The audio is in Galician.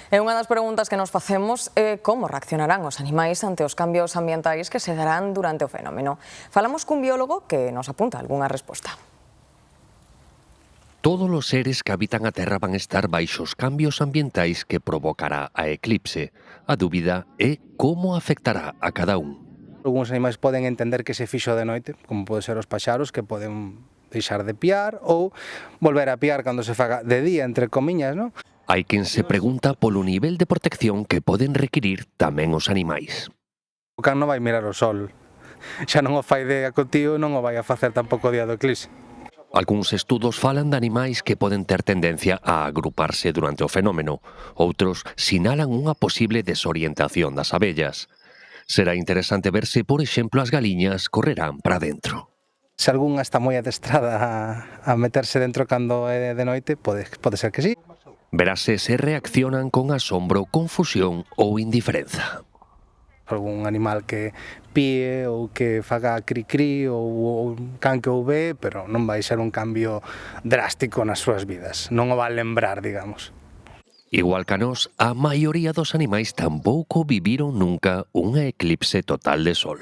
E unha das preguntas que nos facemos é como reaccionarán os animais ante os cambios ambientais que se darán durante o fenómeno. Falamos cun biólogo que nos apunta algunha resposta. Todos os seres que habitan a Terra van estar baixo os cambios ambientais que provocará a eclipse. A dúbida é como afectará a cada un. Algúns animais poden entender que se fixo de noite, como pode ser os paxaros, que poden deixar de piar ou volver a piar cando se faga de día, entre comiñas, non? Hai quen se pregunta polo nivel de protección que poden requirir tamén os animais. O can non vai mirar o sol, xa non o fai de acotío, non o vai a facer tampouco o día do eclipse. Algúns estudos falan de animais que poden ter tendencia a agruparse durante o fenómeno. Outros sinalan unha posible desorientación das abellas. Será interesante ver se, por exemplo, as galiñas correrán para dentro. Se algunha está moi adestrada a meterse dentro cando é de noite, pode ser que sí. Verase se reaccionan con asombro, confusión ou indiferenza. Algún animal que píe ou que faga cri-cri ou can que ou ve, pero non vai ser un cambio drástico nas súas vidas. Non o vai lembrar, digamos. Igual que a nós, a maioría dos animais tampouco viviron nunca unha eclipse total de sol.